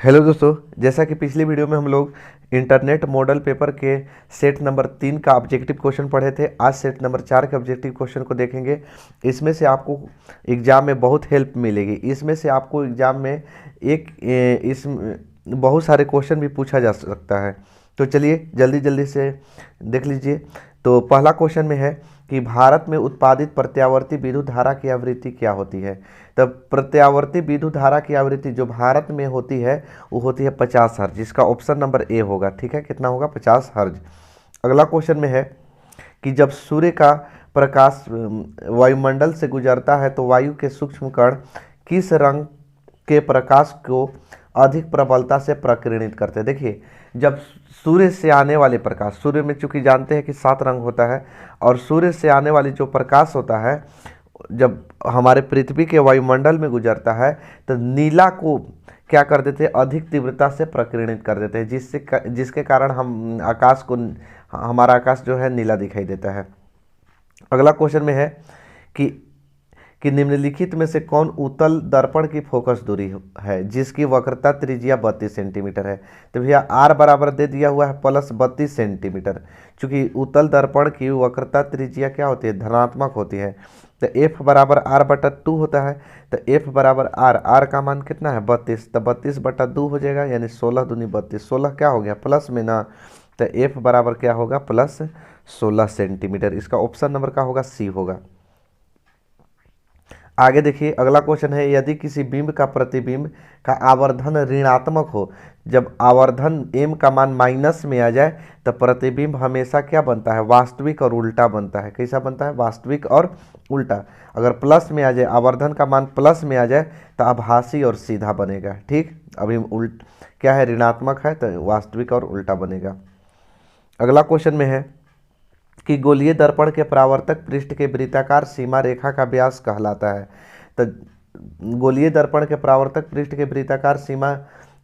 Hello दोस्तों, जैसा कि पिछली वीडियो में हम लोग इंटरनेट मॉडल पेपर के सेट नंबर 3 का ऑब्जेक्टिव क्वेश्चन पढ़े थे। आज सेट नंबर 4 के ऑब्जेक्टिव क्वेश्चन को देखेंगे। इसमें से आपको एग्जाम में बहुत हेल्प मिलेगी। इसमें से आपको एग्जाम में इस बहुत सारे क्वेश्चन भी पूछा जा सकता है। तो चलिए जल्दी जल्दी से देख लीजिए। तो पहला क्वेश्चन में है कि भारत में उत्पादित प्रत्यावर्ती विद्युत धारा की आवृत्ति क्या होती है। तब प्रत्यावर्ती विद्युत धारा की आवृत्ति जो भारत में होती है वो होती है 50 हर्ज। इसका ऑप्शन नंबर ए होगा। ठीक है, कितना होगा? 50 हर्ज। अगला क्वेश्चन में है कि जब सूर्य का प्रकाश वायुमंडल से गुजरता है तो वायु के सूक्ष्म कण किस रंग के प्रकाश को अधिक प्रबलता से प्रकीर्णित करते हैं। देखिए, जब सूर्य से आने वाले प्रकाश, सूर्य में चूंकि जानते हैं कि 7 रंग होता है, और सूर्य से आने वाली जो प्रकाश होता है जब हमारे पृथ्वी के वायुमंडल में गुजरता है तो नीला को क्या कर देते हैं? अधिक तीव्रता से प्रकीर्णित कर देते हैं, जिसके कारण हमारा आकाश जो है नीला दिखाई देता है। अगला क्वेश्चन में है कि निम्नलिखित में से कौन उत्तल दर्पण की फोकस दूरी है जिसकी वक्रता त्रिज्या 32 सेंटीमीटर है। तो भैया आर बराबर दे दिया हुआ है प्लस 32 सेंटीमीटर। चूंकि उत्तल दर्पण की वक्रता त्रिज्या क्या होती है? धनात्मक होती है। तो एफ बराबर आर बटा 2 होता है। तो एफ बराबर आर का मान कितना है? 32। तो 32 बटा 2 हो जाएगा, यानी 16 दूनी 32। 16 क्या हो गया? प्लस में ना। तो एफ बराबर क्या होगा? Plus 16 centimetre. इसका ऑप्शन नंबर का होगा सी होगा। आगे देखिए, अगला क्वेश्चन है यदि किसी बिंब का प्रतिबिंब का आवर्धन ऋणात्मक हो, जब आवर्धन m का मान माइनस में आ जाए तो प्रतिबिंब हमेशा क्या बनता है? वास्तविक और उल्टा बनता है। कैसा बनता है? वास्तविक और उल्टा। अगर प्लस में आ जाए, आवर्धन का मान प्लस में आ जाए तो आभासी और सीधा बनेगा। ठीक, अभी क्या है? ऋणात्मक है तो वास्तविक और उल्टा बनेगा। अगला क्वेश्चन में है कि गोलीय दर्पण के परावर्तक पृष्ठ के वृत्ताकार सीमा रेखा का व्यास कहलाता है। तो गोलीय दर्पण के परावर्तक पृष्ठ के वृत्ताकार सीमा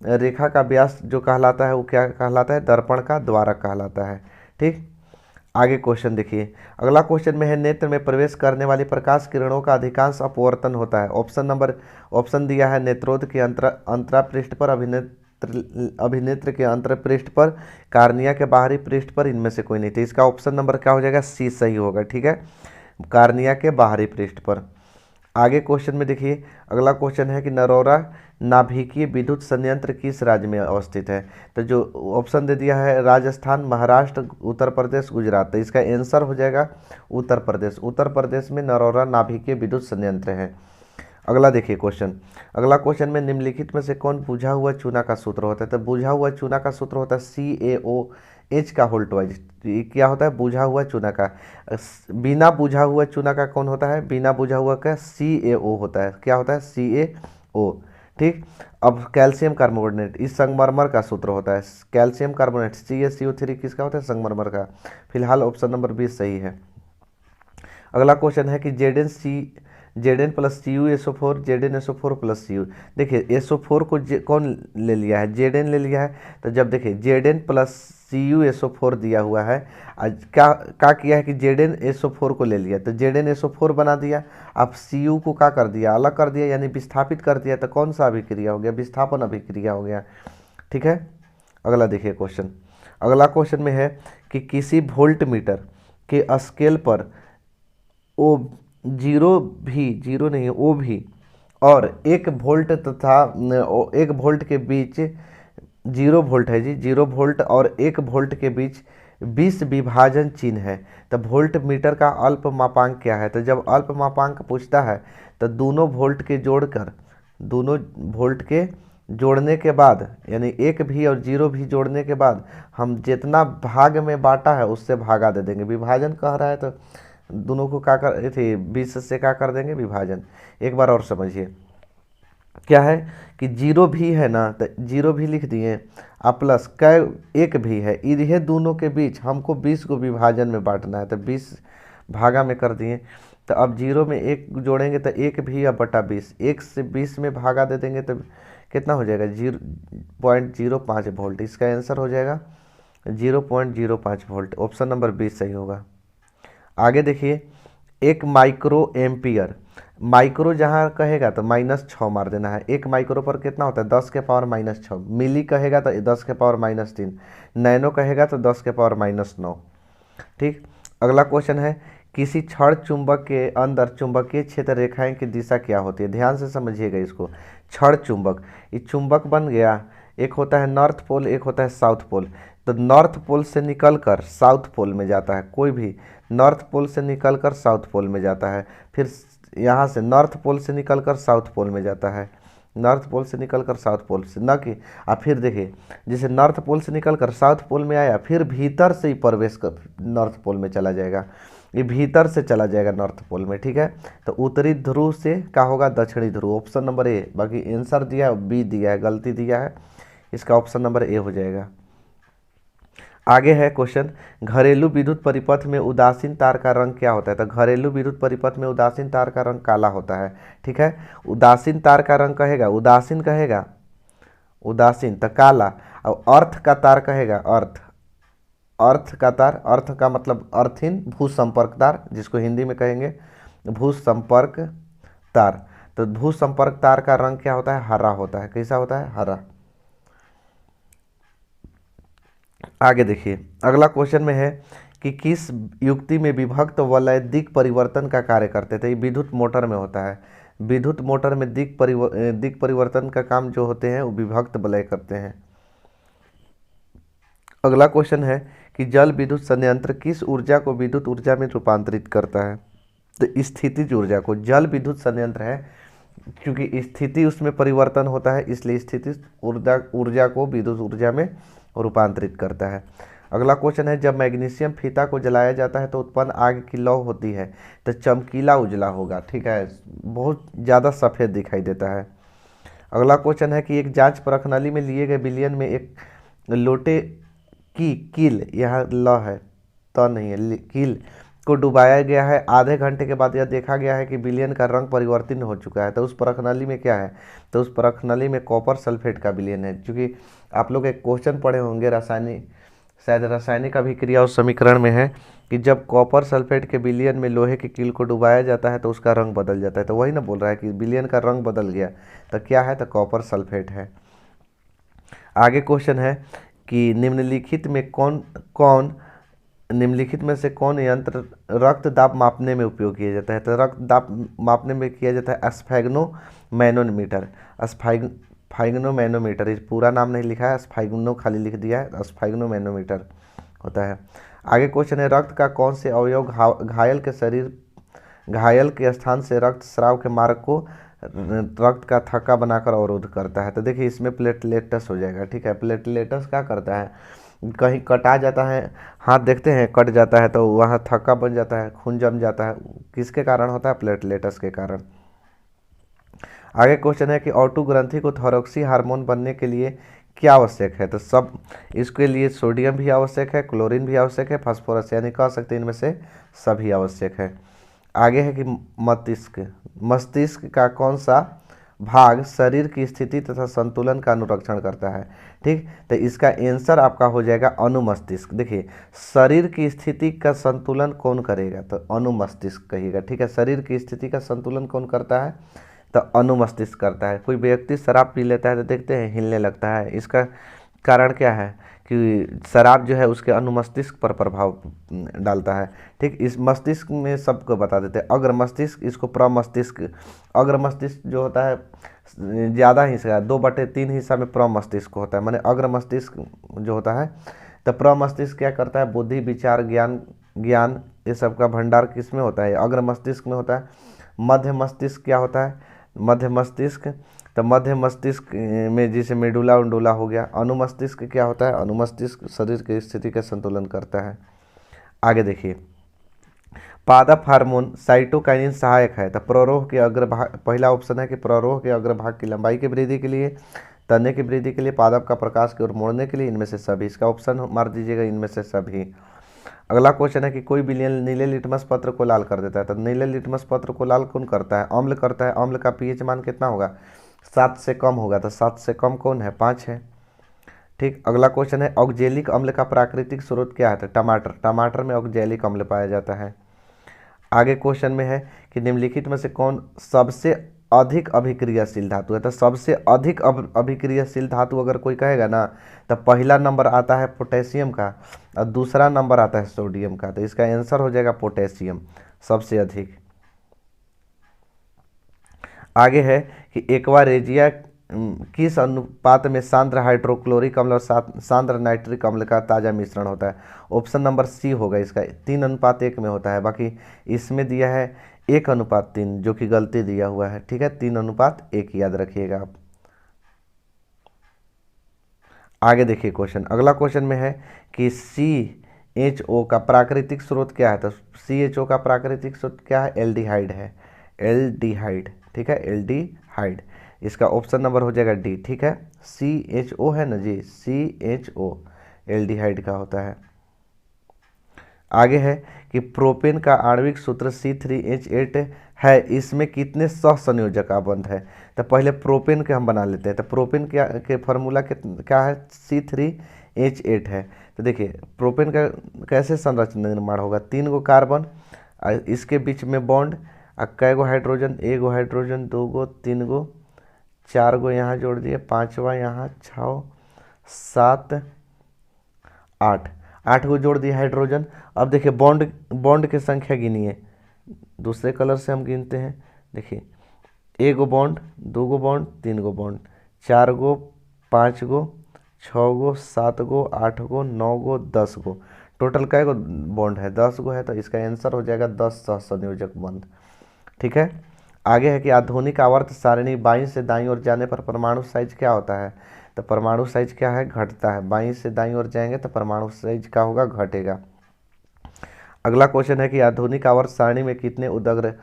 रेखा का व्यास जो कहलाता है वो क्या कहलाता है? दर्पण का द्वारक कहलाता है। ठीक, आगे क्वेश्चन देखिए। अगला क्वेश्चन में है नेत्र में प्रवेश करने वाली प्रकाश किरणों का अधिकांश अपवर्तन होता है। ऑप्शन दिया है नेत्रोद के अंतरा पृष्ठ पर, अभिनेत्र के अंतर पृष्ठ पर, कार्निया के बाहरी पृष्ठ पर, इनमें से कोई नहीं। तो इसका ऑप्शन नंबर क्या हो जाएगा? सी सही होगा। ठीक है, कार्निया के बाहरी पृष्ठ पर। आगे क्वेश्चन में देखिए, अगला क्वेश्चन है कि नरोरा नाभिकीय विद्युत संयंत्र किस राज्य में अवस्थित है। तो जो ऑप्शन दे दिया है राजस्थान, महाराष्ट्र, उत्तर प्रदेश, गुजरात। तो इसका आंसर हो जाएगा उत्तर प्रदेश। उत्तर प्रदेश में नरोरा नाभिकीय विद्युत संयंत्र है। अगला देखिए क्वेश्चन। अगला क्वेश्चन में निम्नलिखित में से कौन बुझा हुआ चूना का सूत्र होता है। तो बुझा हुआ चूना का सूत्र होता है CaOH का होल्ट वाइज। क्या होता है? बुझा हुआ चूना का। बिना बुझा हुआ चूना का कौन होता है? बिना बुझा हुआ का CaO होता है। क्या होता है? CaO। ठीक, अब कैल्शियम कार्बोनेट इस संगमरमर का सूत्र होता है। कैल्शियम कार्बोनेट CaCO3 किसका होता है? संगमरमर का। फिलहाल ऑप्शन नंबर 20 सही है। अगला क्वेश्चन है कि Zn plus CuSO4 ZnSO4 plus Cu। देखिए SO4 को कौन ले लिया है? Zn ले लिया है। तो जब देखिए Zn प्लस CuSO4 दिया हुआ है, आज क्या किया है कि ZnSO4 को ले लिया, तो ZnSO4 बना दिया। अब Cu को क्या कर दिया? अलग कर दिया, यानी विस्थापित कर दिया। तो कौन सा अभिक्रिया हो गया? विस्थापन अभिक्रिया हो गया। ठीक है, अगला देखिए क्वेश्चन। अगला क्वेश्चन में है कि किसी वोल्ट मीटर के स्केल पर ओ जीरो नहीं, ओ भी और 1 वोल्ट तथा 1 वोल्ट के बीच 0 वोल्ट है जी, 0 वोल्ट और 1 वोल्ट के बीच 20 विभाजन चिन्ह है। तो वोल्ट मीटर का अल्प मापांक क्या है? तो जब अल्प मापांक पूछता है तो दोनों वोल्ट के जोड़ने के बाद, यानी 1 भी और 0 भी जोड़ने के बाद हम जितना भाग में बांटा है उससे भागा दे देंगे। विभाजन कह रहा है तो दोनों को क्या कर थे? 20 से क्या कर देंगे? विभाजन। एक बार और समझिए, क्या है कि 0 भी है ना, तो 0 भी लिख दिए, आप प्लस कै 1 भी है, इन्हें दोनों के बीच हमको 20 को विभाजन में बांटना है। तो 20 भागा में कर दिए। तो अब 0 में 1 जोड़ेंगे तो 1 भी अब बटा 20, 1 से 20 में भागा दे देंगे तो कितना हो जाएगा? 0.05 वोल्ट। इसका आंसर हो जाएगा 0.05 वोल्ट। ऑप्शन नंबर 20 सही होगा। आगे देखिए, 1 माइक्रो एम्पियर माइक्रो जहाँ कहेगा तो -6 मार देना है। 1 माइक्रो पर कितना होता है 10⁻⁻6। मिली कहेगा तो 10⁻⁻3। नैनो कहेगा तो 10⁻�9। ठीक। अगला क्वेश्चन है किसी क्षण चुंबक के अंदर चुंबकीय क्षेत्र रेखाएं की दिशा क्या होती है। ध्यान से समझिएगा इसको। क्षण चुंबक, ये चुंबक बन गया, एक होता है नॉर्थ पोल, एक होता है साउथ पोल। तो नॉर्थ पोल से निकलकर साउथ पोल में जाता है, कोई भी नॉर्थ पोल से निकलकर साउथ पोल में जाता है। फिर यहाँ से नॉर्थ पोल से निकलकर साउथ पोल में जाता है, नॉर्थ पोल से निकलकर साउथ पोल से, न कि फिर देखिए जैसे नॉर्थ पोल से निकलकर साउथ पोल में आया, फिर भीतर से ही प्रवेश कर नॉर्थ पोल में चला जाएगा, ये भीतर से चला जाएगा नॉर्थ पोल में। ठीक है, तो उत्तरी ध्रुव से क्या होगा दक्षिणी ध्रुव। ऑप्शन नंबर ए, बाकी आंसर दिया है बी दिया है, गलती दिया है, इसका ऑप्शन नंबर ए हो जाएगा। आगे है क्वेश्चन, घरेलू विद्युत परिपथ में उदासीन तार का रंग क्या होता है। तो घरेलू विद्युत परिपथ में उदासीन तार का रंग काला होता है। ठीक है, उदासीन तार का रंग कहेगा, उदासीन कहेगा, उदासीन तो काला। और अर्थ का तार कहेगा, अर्थ, अर्थ का तार, अर्थ का मतलब अर्थिन, भू संपर्क तार जिसको हिंदी में कहेंगे भू संपर्क तार। तो भू संपर्क तार का रंग क्या होता है हरा होता है। कैसा होता है हरा। आगे देखिए अगला क्वेश्चन में है कि किस युक्ति में विभक्त वलय दिक् परिवर्तन का कार्य करते थे। ये विद्युत मोटर में होता है। विद्युत मोटर में दिक् परिवर्तन का काम जो होते हैं वो विभक्त वलय करते हैं। अगला क्वेश्चन है कि जल विद्युत संयंत्र किस ऊर्जा को विद्युत ऊर्जा में रूपांतरित करता है। तो स्थितिज ऊर्जा को। जल विद्युत संयंत्र है क्योंकि स्थिति उसमें परिवर्तन होता है, इसलिए स्थितिज ऊर्जा को विद्युत ऊर्जा में रूपांतरित करता है। अगला क्वेश्चन है जब मैग्नीशियम फीता को जलाया जाता है तो उत्पन्न आग की लौ होती है तो चमकीला उजला होगा। ठीक है, बहुत ज़्यादा सफ़ेद दिखाई देता है। अगला क्वेश्चन है कि एक जांच प्रणाली में लिए गए विलयन में एक लोटे की कील, यहाँ ल है तो नहीं है, कील को डुबाया गया है। आधे घंटे के बाद यह देखा गया है कि विलयन का रंग परिवर्तन हो चुका है। तो उस प्रणाली में क्या है, तो उस प्रणाली में कॉपर सल्फेट का विलयन है। क्योंकि आप लोग एक क्वेश्चन पढ़े होंगे रासायनिक, शायद रासायनिक अभिक्रिया और समीकरण में है कि जब कॉपर सल्फेट के विलयन में लोहे की कील को डुबाया जाता है तो उसका रंग बदल जाता है। तो वही ना बोल रहा है कि विलयन का रंग बदल गया, तो क्या है, तो कॉपर सल्फेट है। आगे क्वेश्चन है कि निम्नलिखित में से कौन यंत्र रक्त दाब मापने में उपयोग किया जाता है। तो रक्त दाब मापने में किया जाता है स्फैग्नो मैनोमीटर। स्फैग्नो मैनोमीटर, इस पूरा नाम नहीं लिखा है, स्फैग्नो खाली लिख दिया है, स्फैग्नो मैनोमीटर होता है। आगे क्वेश्चन है रक्त का कौन से अवयव घायल के स्थान से रक्त स्राव के मार्ग को रक्त का थक्का बनाकर अवरोध करता है। तो देखिए इसमें प्लेटलेटस हो जाएगा। ठीक है, प्लेटलेटस क्या करता है, कहीं कटा जाता है, हाथ देखते हैं कट जाता है तो वहाँ थक्का बन जाता है, खून जम जाता है, किसके कारण होता है, प्लेटलेटस के कारण। आगे क्वेश्चन है कि ऑटो ग्रंथि को थायरॉक्सी हार्मोन बनने के लिए क्या आवश्यक है। तो सब इसके लिए सोडियम भी आवश्यक है, क्लोरीन भी आवश्यक है, फास्फोरस, यानी कह सकते हैं इनमें से सभी आवश्यक है। आगे है कि मस्तिष्क का कौन सा भाग शरीर की स्थिति तथा संतुलन का अनुरक्षण करता है। ठीक, तो इसका आंसर आपका हो जाएगा अनुमस्तिष्क। देखिए शरीर की स्थिति का संतुलन कौन करेगा, तो अनुमस्तिष्क कहिएगा। ठीक है, शरीर की स्थिति का संतुलन कौन करता है, तो अनुमस्तिष्क करता है। कोई व्यक्ति शराब पी लेता है तो देखते हैं हिलने लगता है, इसका कारण क्या है कि शराब जो है उसके अनुमस्तिष्क पर प्रभाव डालता है। ठीक, इस मस्तिष्क में सबको बता देते हैं, अग्र मस्तिष्क, इसको प्रमस्तिष्क। अग्र मस्तिष्क जो होता है ज़्यादा हिस्सा, 2/3 हिस्सा में प्रमस्तिष्क होता है, माने अग्र मस्तिष्क जो होता है। तो प्रमस्तिष्क क्या करता है, बुद्धि विचार ज्ञान ये सब का भंडार किस में होता है, अग्र मस्तिष्क में होता है। मध्य मस्तिष्क क्या होता है, मध्य मस्तिष्क, तो मध्य मस्तिष्क में जैसे मेडुला उंडुला हो गया। अनुमस्तिष्क क्या होता है, अनुमस्तिष्क शरीर की स्थिति का संतुलन करता है। आगे देखिए पादप हार्मोन साइटोकाइनिन सहायक है। तो प्ररोह के अग्रभाग, पहला ऑप्शन है कि प्ररोह के अग्रभाग की लंबाई की वृद्धि के लिए, तने की वृद्धि के लिए, पादप का प्रकाश की ओर मोड़ने के लिए, इनमें से सभी। इसका ऑप्शन मार दीजिएगा, इनमें से सभी। अगला क्वेश्चन है कि कोई विलयन नीले लिटमस पत्र को लाल कर देता है। तो नीले लिटमस पत्र को लाल कौन करता है, अम्ल करता है। अम्ल का पीएच मान कितना होगा, 7 से कम होगा। तो 7 से कम कौन है, 5 है। ठीक, अगला क्वेश्चन है ऑक्जेलिक अम्ल का प्राकृतिक स्रोत क्या है, तो टमाटर। टमाटर में ऑक्जेलिक अम्ल पाया जाता है। आगे क्वेश्चन में है कि निम्नलिखित में से कौन सबसे अधिक अभिक्रियाशील धातु है। तो सबसे अधिक अभिक्रियाशील धातु अगर कोई कहेगा ना, तो पहला नंबर आता है पोटेशियम का और दूसरा नंबर आता है सोडियम का। तो इसका आंसर हो जाएगा पोटेशियम सबसे अधिक। आगे है कि एक्वारेजिया किस अनुपात में सांद्र हाइड्रोक्लोरिक अम्ल और सांद्र नाइट्रिक अम्ल का ताज़ा मिश्रण होता है। ऑप्शन नंबर सी होगा इसका, 3:1 में होता है। बाकी इसमें दिया है 1:3, जो कि गलती दिया हुआ है। ठीक है, 3:1 याद रखिएगा आप। आगे देखिए क्वेश्चन, अगला क्वेश्चन में है कि CHO का प्राकृतिक स्रोत क्या है। तो CHO का प्राकृतिक स्रोत क्या है, एल्डिहाइड है, एल्डिहाइड। ठीक है, एल्डिहाइड। इसका ऑप्शन नंबर हो जाएगा डी। ठीक है, CHO है ना जी, CHO एल्डिहाइड का होता है। आगे है कि प्रोपेन का आणविक सूत्र C3H8 है, इसमें कितने सहसंयोजक आबंध है। तो पहले प्रोपेन के हम बना लेते हैं। तो प्रोपेन के फार्मूला क्या है, C3H8 है। तो देखिए प्रोपेन का कैसे संरचना निर्माण होगा, 3 गो कार्बन, इसके बीच में बॉन्ड, कै गो हाइड्रोजन, 1 गो हाइड्रोजन, 2 गो, 3 गो, 4 गो यहाँ जोड़ दिए, 5वां यहाँ, 6, 7, 8 गो जोड़ दिए हाइड्रोजन। अब देखिए बॉन्ड की संख्या गिनिए, दूसरे कलर से हम गिनते हैं। देखिए 1 गो बॉन्ड, 2 गो बॉन्ड, 3 गो बॉन्ड, 4 गो, 5 गो, 6 गो, 7 गो, 8 गो, 9 गो, 10 गो, टोटल कै गो बॉन्ड है, 10 गो है। तो इसका आंसर हो जाएगा 10 सहसंयोजक बंध। ठीक है, आगे है कि आधुनिक आवर्त सारणी बाईं से दाईं ओर जाने पर परमाणु साइज क्या होता है। तो परमाणु साइज क्या है, घटता है। बाईं से दाईं ओर जाएंगे तो परमाणु साइज क्या होगा, घटेगा। अगला क्वेश्चन है कि आधुनिक आवर्त सारणी में कितने उदग्र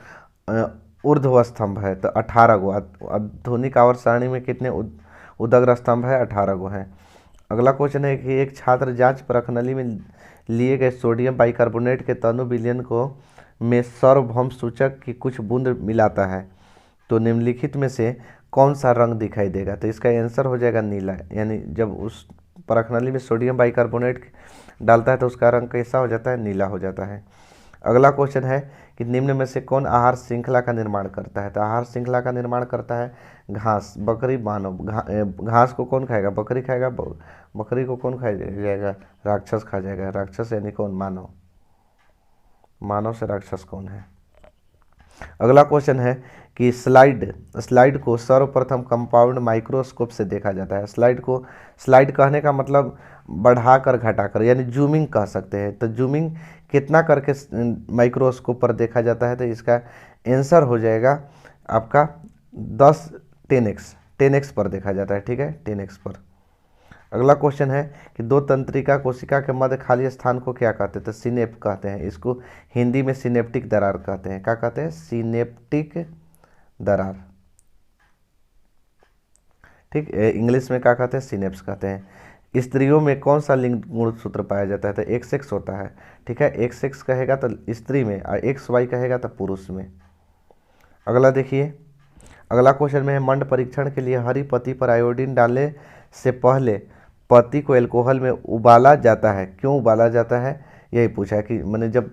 ऊर्ध्व स्तंभ है। तो 18 गो। आधुनिक आवर्त सारणी में कितने उदग्र स्तंभ है, 18 गो हैं। अगला क्वेश्चन है कि एक छात्र जांच प्रखनली में लिए गए सोडियम बाइकार्बोनेट के तनु विलयन को में सार्वभौम सूचक की कुछ बूंद मिलाता है, तो निम्नलिखित में से कौन सा रंग दिखाई देगा। तो इसका आंसर हो जाएगा नीला, यानी जब उस परखनली में सोडियम बाइकार्बोनेट डालता है तो उसका रंग कैसा हो जाता है, नीला हो जाता है। अगला क्वेश्चन है कि निम्न में से कौन आहार श्रृंखला का निर्माण करता है। तो आहार श्रृंखला का निर्माण करता है घास, बकरी, मानव। घास को कौन खाएगा, बकरी खाएगा। बकरी को कौन खा जाएगा, राक्षस खा जाएगा। राक्षस यानी कौन, मानव। मानव से राक्षस कौन है। अगला क्वेश्चन है कि स्लाइड को सर्वप्रथम कंपाउंड माइक्रोस्कोप से देखा जाता है। स्लाइड कहने का मतलब बढ़ाकर घटाकर, यानी जूमिंग कह सकते हैं। तो जूमिंग कितना करके माइक्रोस्कोप पर देखा जाता है। तो इसका आंसर हो जाएगा आपका 10x पर देखा जाता है। ठीक है, 10x पर। अगला क्वेश्चन है कि दो तंत्रिका कोशिका के मध्य खाली स्थान को क्या कहते हैं। तो सिनेप कहते हैं। इसको हिंदी में सिनेप्टिक दरार कहते हैं। क्या कहते हैं, सिनेप्टिक दरार। ठीक, इंग्लिश में क्या कहते हैं, सिनेप्स कहते हैं। स्त्रियों में कौन सा लिंग गुणसूत्र पाया जाता है। तो XX होता है। ठीक है, XX कहेगा तो स्त्री में और XY कहेगा तो पुरुष में। अगला देखिए, अगला क्वेश्चन में है मंड परीक्षण के लिए हरी पत्ती पर आयोडीन डालने से पहले पत्ती को एल्कोहल में उबाला जाता है। क्यों उबाला जाता है, यही पूछा है कि मैंने जब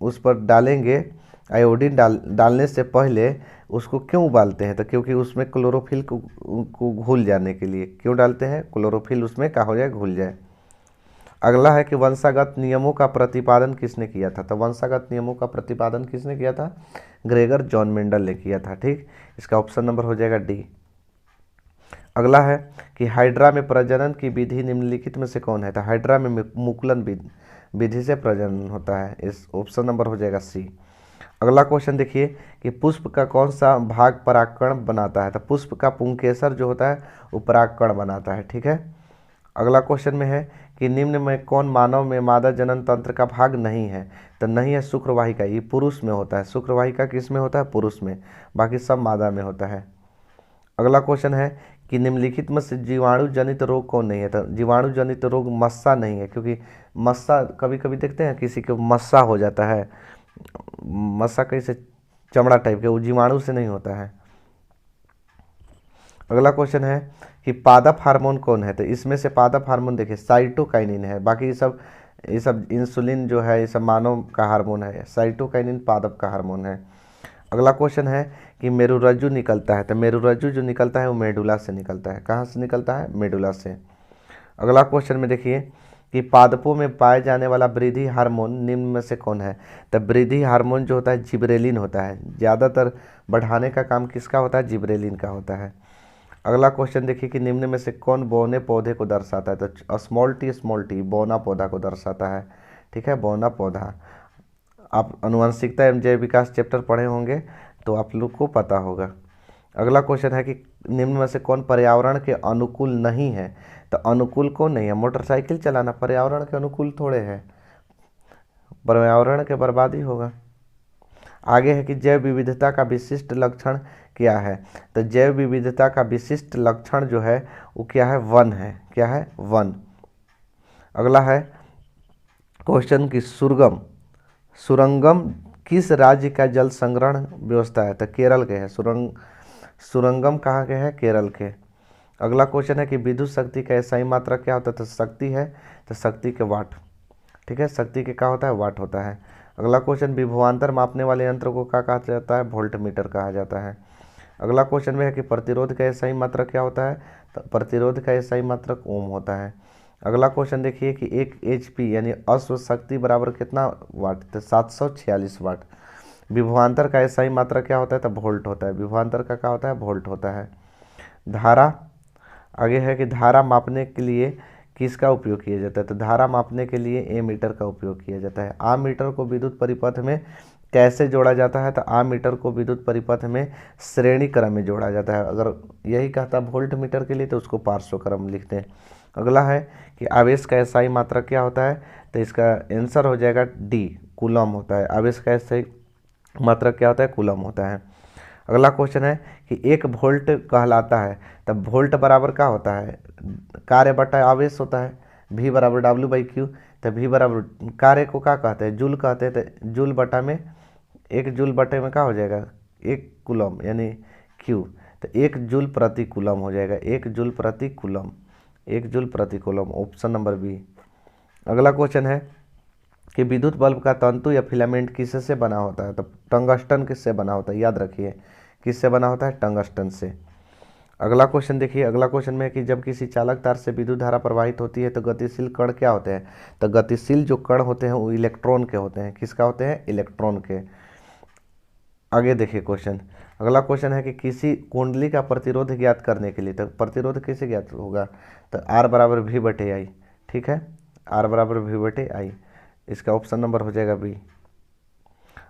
उस पर डालेंगे आयोडीन डालने से पहले उसको क्यों उबालते हैं। तो क्योंकि उसमें क्लोरोफिल को घुल जाने के लिए। क्यों डालते हैं, क्लोरोफिल उसमें क्या हो जाए, घुल जाए। अगला है कि वंशागत नियमों का प्रतिपादन किसने किया था। तो वंशागत नियमों का प्रतिपादन किसने किया था, ग्रेगर जॉन मेंडल ने किया था। ठीक, इसका ऑप्शन नंबर हो जाएगा डी। अगला है कि हाइड्रा में प्रजनन की विधि निम्नलिखित में से कौन है। तो हाइड्रा में मुकुलन विधि से प्रजनन होता है। इस ऑप्शन नंबर हो जाएगा सी। अगला क्वेश्चन देखिए कि पुष्प का कौन सा भाग परागकण बनाता है। तो पुष्प का पुंकेसर जो होता है वो परागकण बनाता है। ठीक है, अगला क्वेश्चन में है कि निम्न में कौन मानव में मादा जनन तंत्र का भाग नहीं है। तो नहीं है शुक्रवाहिका, ये पुरुष में होता है। शुक्रवाहिका किस में होता है, पुरुष में, बाकी सब मादा में होता है। अगला क्वेश्चन है कि निम्नलिखित में से जीवाणु जनित रोग कौन नहीं है। तो जीवाणु जनित रोग मस्सा नहीं है, क्योंकि मस्सा कभी कभी देखते हैं किसी को मस्सा हो जाता है। मस्सा कैसे, चमड़ा टाइप के, वो जीवाणु से नहीं होता है। अगला क्वेश्चन है कि पादप हार्मोन कौन है। तो इसमें से पादप हार्मोन देखिए साइटोकाइनिन है, बाकी सब ये सब इंसुलिन जो है ये सब मानव का हार्मोन है, साइटोकाइनिन पादप का हार्मोन है। अगला क्वेश्चन है कि मेरुरज्जु निकलता है, तो मेरुरज्जु जो निकलता है वो मेडुला से निकलता है। कहाँ से निकलता है? मेडुला से। अगला क्वेश्चन में देखिए कि पादपों में पाए जाने वाला वृद्धि हार्मोन निम्न में से कौन है? तो वृद्धि हार्मोन जो होता है जिब्रेलिन होता है। ज़्यादातर बढ़ाने का काम किसका होता है? जिब्रेलिन का होता है। अगला क्वेश्चन देखिए कि निम्न में से कौन बौने पौधे को दर्शाता है? तो स्मॉल टी बौना पौधा को दर्शाता है। ठीक है, बौना पौधा। आप अनुवांशिकता एवं जैव विकास चैप्टर पढ़े होंगे तो आप लोग को पता होगा। अगला क्वेश्चन है कि निम्न में से कौन पर्यावरण के अनुकूल नहीं है? तो अनुकूल कौन नहीं है? मोटरसाइकिल चलाना पर्यावरण के अनुकूल थोड़े है, पर्यावरण के बर्बादी होगा। आगे है कि जैव विविधता का विशिष्ट लक्षण क्या है? तो जैव विविधता का विशिष्ट लक्षण जो है वो क्या है? वन है। क्या है? वन। अगला है क्वेश्चन की सुरंगम किस राज्य का जल संग्रहण व्यवस्था है? तो केरल के है। सुरंगम कहाँ के है? केरल के। अगला क्वेश्चन है कि विद्युत शक्ति का एसआई मात्रक क्या होता है? तो शक्ति है, तो शक्ति के वाट। ठीक है, शक्ति के क्या होता है? वाट होता है। अगला क्वेश्चन विभवांतर मापने वाले यंत्र को क्या कहा जाता है? वोल्ट मीटर कहा जाता है। अगला क्वेश्चन में है कि प्रतिरोध का एसआई मात्रक क्या होता है? तो प्रतिरोध का एसआई मात्रक ओम होता है। अगला क्वेश्चन देखिए कि 1 HP यानी अश्व शक्ति बराबर कितना वाट? तो 746 वाट। विभवांतर का एसआई मात्रक क्या होता है? तो वोल्ट होता है। विभवांतर का क्या होता है? वोल्ट होता है। धारा, आगे है कि धारा मापने के लिए किसका उपयोग किया जाता है? तो धारा मापने के लिए एमीटर का उपयोग किया जाता है। आममीटर को विद्युत परिपथ में कैसे जोड़ा जाता है? तो आममीटर को विद्युत परिपथ में श्रेणी क्रम में जोड़ा जाता है। अगर यही कहता वोल्ट मीटर के लिए तो उसको पार्श्व क्रम लिखते हैं। अगला है कि आवेश का एसआई मात्रक क्या होता है? तो इसका आंसर हो जाएगा डी, कूलम होता है। आवेश का एसआई मात्रक क्या होता है? कूलम होता है। अगला क्वेश्चन है कि 1 वोल्ट कहलाता है, तब वोल्ट बराबर क्या होता है? कार्य बटा आवेश होता है। V बराबर W/Q। तो V बराबर कार्य को क्या कहते हैं? जूल कहते हैं। तो जूल बटा में 1 जूल बटे में क्या हो जाएगा? 1 कूलम यानी Q। तो 1 जूल प्रति कूलम हो जाएगा। 1 जूल प्रति कूलम, 1 जूल प्रति कूलम, ऑप्शन नंबर बी। अगला क्वेश्चन है कि विद्युत बल्ब का तंतु या फिलामेंट किससे बना होता है? तो टंगस्टन किससे बना होता है? याद रखिए किससे बना होता है? टंगस्टन से। अगला क्वेश्चन देखिए, अगला क्वेश्चन में है कि जब किसी चालक तार से विद्युत धारा प्रवाहित होती है तो गतिशील कण क्या होते हैं? तो गतिशील जो कण होते हैं वो इलेक्ट्रॉन के होते हैं। किसका होते हैं? इलेक्ट्रॉन के। आगे देखिए क्वेश्चन, अगला क्वेश्चन है कि किसी कुंडली का प्रतिरोध ज्ञात करने के लिए, तो प्रतिरोध कैसे ज्ञात होगा? तो R बराबर V/I। ठीक है, R बराबर V/I। इसका ऑप्शन नंबर हो जाएगा बी।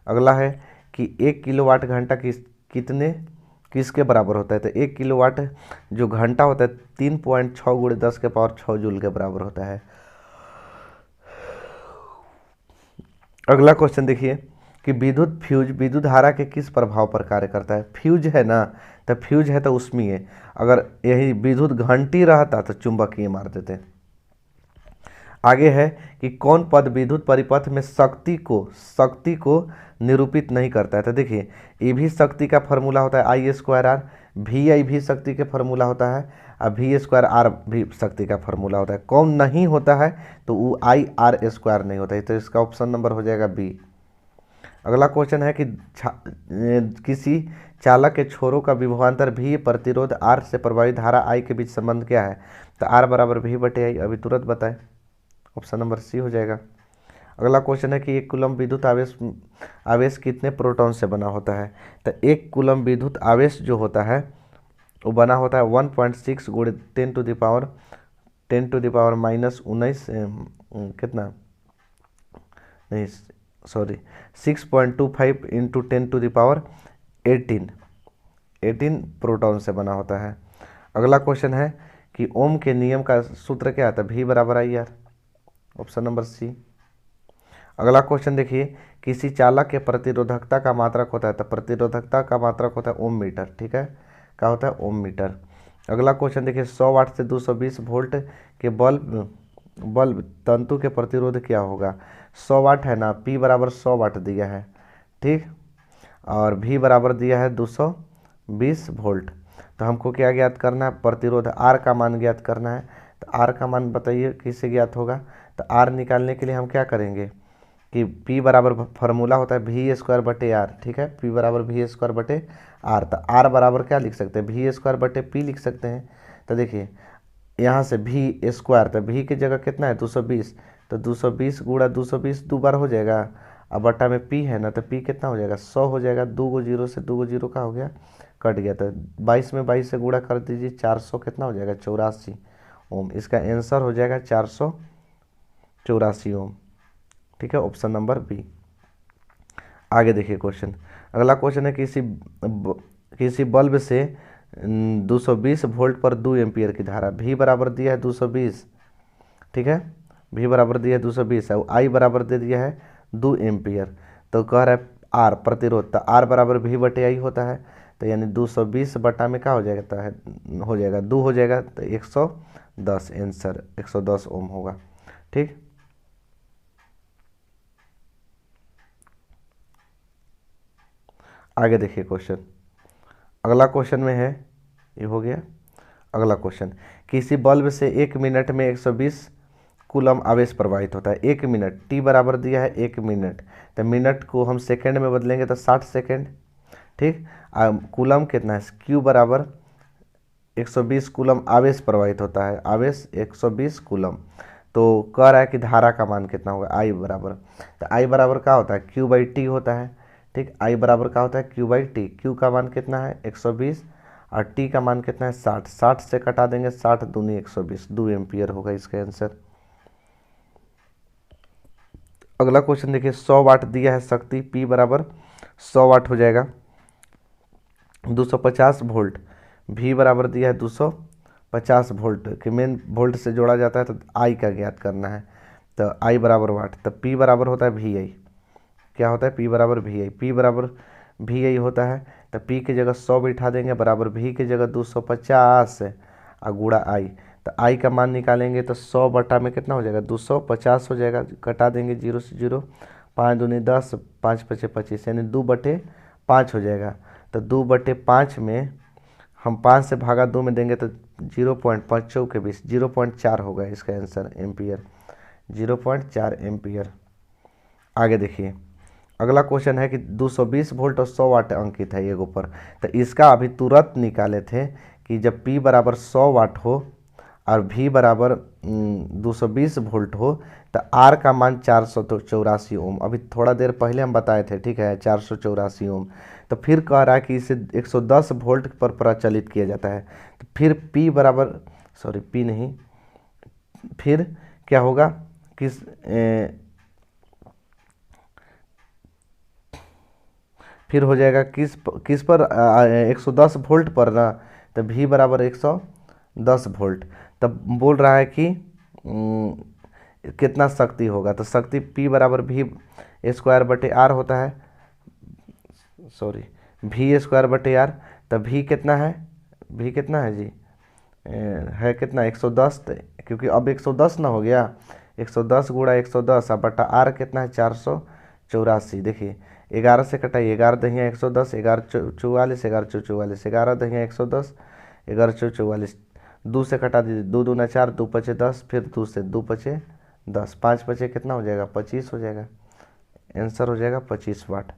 अगला है कि 1 किलोवाट घंटा किसके बराबर होता है? तो 1 किलोवाट जो घंटा होता है 3.6 × 10⁻6 जूल के बराबर होता है। अगला क्वेश्चन देखिए कि फ्यूज विद्युत धारा के किस प्रभाव पर कार्य करता है? फ्यूज है ना, तो फ्यूज है तो उष्मीय। अगर यही विद्युत घंटी रहता तो चुंबकीय मार देते। आगे है कि कौन पद विद्युत परिपथ में शक्ति को निरूपित नहीं करता है? तो देखिए ये भी शक्ति का फॉर्मूला होता है I²R, VI भी शक्ति के फॉर्मूला होता है और V²R भी शक्ति का फॉर्मूला होता है। कौन नहीं होता है? तो वो IR² नहीं होता है। तो इसका ऑप्शन नंबर हो जाएगा बी। अगला क्वेश्चन है कि किसी चालक के छोरों का विभवांतर V प्रतिरोध R से प्रवाहित धारा I के बीच संबंध क्या है? तो R बराबर V/I। अभी तुरंत बताएं, ऑप्शन नंबर सी हो जाएगा। अगला क्वेश्चन है कि 1 कूलम विद्युत आवेश कितने प्रोटॉन से बना होता है? तो 1 कूलम विद्युत आवेश जो होता है वो बना होता है 1.6 × 10⁻⁻⁻⁻⁹ कितना, नहीं सॉरी 6.25 × 10⁻18 प्रोटॉन से बना होता है। अगला क्वेश्चन है कि ओम के नियम का सूत्र क्या आता है? V बराबर IR, ऑप्शन नंबर सी। अगला क्वेश्चन देखिए, किसी चालक के प्रतिरोधकता का मात्रक होता है? तो प्रतिरोधकता का मात्रक होता है ओम मीटर। ठीक है, क्या होता है? ओम मीटर। अगला क्वेश्चन देखिए, 100 वाट से 220 वोल्ट के बल्ब तंतु के प्रतिरोध क्या होगा? 100 वाट है ना, P बराबर 100 वाट दिया है। ठीक, और V बराबर दिया है 220 वोल्ट। तो हमको क्या ज्ञात करना है? प्रतिरोध R का मान ज्ञात करना है। तो R का मान बताइए किससे ज्ञात होगा? तो आर निकालने के लिए हम क्या करेंगे कि P बराबर फार्मूला होता है वी स्क्वायर बटे आर, ठीक है, P बराबर वी स्क्वायर बटे आर। तो आर बराबर क्या लिख सकते हैं, वी स्क्वायर बटे P लिख सकते हैं। तो देखिए यहाँ से वी स्क्वायर, तो वी की जगह कितना है 220, तो 220 गुणा 220 दो बार हो जाएगा। अब बटा में P है ना, तो P कितना हो जाएगा 100 हो जाएगा। 2 जीरो से 2 जीरो का हो गया, कट गया। तो 22 में 22 से गुणा कर दीजिए, 400 कितना हो जाएगा 84 ओम। इसका आंसर हो जाएगा 484 ओम, ठीक है, ऑप्शन नंबर बी। आगे देखिए क्वेश्चन, अगला क्वेश्चन है किसी बल्ब से 220 वोल्ट पर 2 एम्पियर की धारा, V बराबर दिया है 220, ठीक है, V बराबर दिया है 220 है, I बराबर दे दिया है 2 एम्पियर। तो कह रहा है R प्रतिरोध, तो R बराबर V बटे I होता है। तो यानी 220 बटा में क्या हो जाएगा, हो जाएगा 2 हो जाएगा, तो 110, आंसर 110 ओम होगा, ठीक। आगे देखिए क्वेश्चन, अगला क्वेश्चन में है, ये हो गया। अगला क्वेश्चन, किसी बल्ब से 1 मिनट में 120 कूलम आवेश प्रवाहित होता है। 1 मिनट, टी बराबर दिया है 1 मिनट, तो मिनट को हम सेकंड में बदलेंगे तो 60 सेकंड, ठीक। कूलम कितना है, क्यू बराबर 120 कूलम आवेश प्रवाहित होता है, आवेश 120 कूलम। तो कह रहा है कि धारा का मान कितना होगा, आई बराबर, तो आई बराबर क्या होता है, क्यू बाई टी होता है, ठीक। आई बराबर क्या होता है, क्यू बाई टी। क्यू का मान कितना है 120 और टी का मान कितना है 60, 60 से कटा देंगे, 60 दूनी 120, 2 एम्पियर होगा इसका आंसर। अगला क्वेश्चन देखिए, 100 वाट दिया है शक्ति, P बराबर 100 वाट हो जाएगा, 250 वोल्ट, V बराबर दिया है 250 वोल्ट कि मेन वोल्ट से जोड़ा जाता है, तो I का ज्ञात करना है। तो I बराबर वाट, तो P बराबर होता है VI, क्या होता है P बराबर VI, P बराबर VI होता है। तो P की जगह 100 बिठा देंगे, बराबर V की जगह 250 और गुणा I। तो I का मान निकालेंगे तो 100 बटा में कितना हो जाएगा 250 हो जाएगा, कटा देंगे 0 से 0, 5 दूनी 10, 5 पचे 25, यानी 2/5 हो जाएगा। तो 2/5 में हम 5 से भागा 2 में देंगे तो 0.5 चौके 20, 0.4 होगा इसका आंसर एम्पियर, 0.4 एम्पियर। आगे देखिए, अगला क्वेश्चन है कि 220 वोल्ट और 100 वाट अंकित है ये ऊपर। तो इसका अभी तुरंत निकाले थे कि जब P बराबर 100 वाट हो और V बराबर 220 वोल्ट हो तो R का मान 484 ओम। अभी थोड़ा देर पहले हम बताए थे, ठीक है, 484 ओम। तो फिर कह रहा है कि इसे 110 वोल्ट पर प्रचलित किया जाता है। तो फिर P बराबर, सॉरी P नहीं, फिर क्या होगा, फिर हो जाएगा किस पर 110 वोल्ट पर ना, तो V बराबर 110 वोल्ट। तब बोल रहा है कि कितना शक्ति होगा, तो शक्ति P बराबर V स्क्वायर बटे आर होता है, सॉरी V स्क्वायर बटे आर। तब V कितना है, V कितना है जी, है कितना 110, क्योंकि अब 110 ना हो गया, 110 गुणा 110 और बटा आर कितना है 484। देखिए 11 से कटाइए, 11 दहिया 110, 11 44, 11 44, 11 दहिया 110, 11 44, 2 से कटा दीजिए, 2 दूना 4, 2 पचे 10, फिर 2 से 2 पचे 10, 5 पचे कितना हो जाएगा 25 हो जाएगा, आंसर हो जाएगा 25 वाट।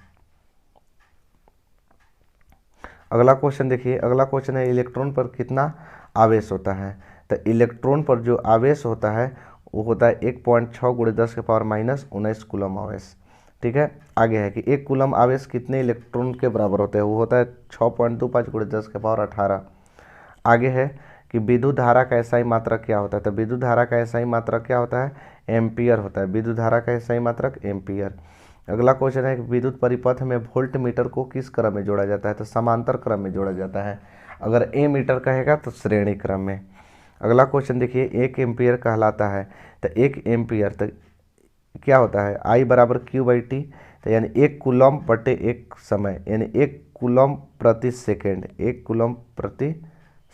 अगला क्वेश्चन देखिए, अगला क्वेश्चन है इलेक्ट्रॉन पर कितना आवेश होता है। तो इलेक्ट्रॉन पर जो आवेश होता है वो होता है 1.6 गुणे 10 के पावर माइनस 19 कूलम आवेश, ठीक है। आगे है कि 1 कूलम आवेश कितने इलेक्ट्रॉन के बराबर होता है, वो होता है 6.25 गुणे 10 के पावर 18। आगे है कि विद्युत धारा का एसआई मात्रक क्या होता है। तो विद्युत धारा का एसआई मात्रक क्या होता है, एम्पियर होता है, विद्युत धारा का एसआई मात्रक एम्पियर। अगला क्वेश्चन है कि विद्युत परिपथ में वोल्ट मीटर को किस क्रम में जोड़ा जाता है। तो समांतर क्रम में जोड़ा जाता है, अगर ए मीटर कहेगा तो श्रेणी क्रम में। अगला क्वेश्चन देखिए, 1 एम्पियर कहलाता है। तो 1 एम्पियर तो क्या होता है, आई बराबर क्यू बाई टी, तो यानी 1 कूलम बटे 1 समय, यानी 1 कूलम प्रति सेकेंड, 1 कूलम प्रति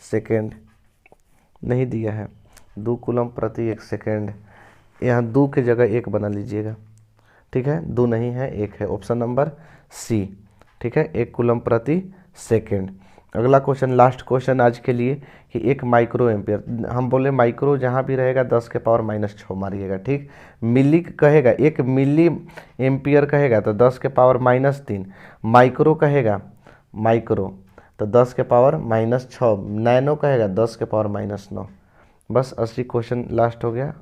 सेकेंड नहीं दिया है, 2 कूलम प्रति 1 सेकेंड, यहाँ 2 की जगह 1 बना लीजिएगा, ठीक है, 2 नहीं है 1 है, ऑप्शन नंबर सी, ठीक है, 1 कूलम प्रति सेकेंड। अगला क्वेश्चन, लास्ट क्वेश्चन आज के लिए, कि एक माइक्रो एम्पियर, हम बोले माइक्रो जहाँ भी रहेगा 10⁻⁻⁶ मारिएगा, ठीक। मिली कहेगा, 1 मिली एम्पियर कहेगा तो 10⁻⁻3, माइक्रो कहेगा, माइक्रो तो 10⁻⁻6, नैनो कहेगा 10⁻⁹। बस 80 क्वेश्चन लास्ट हो गया।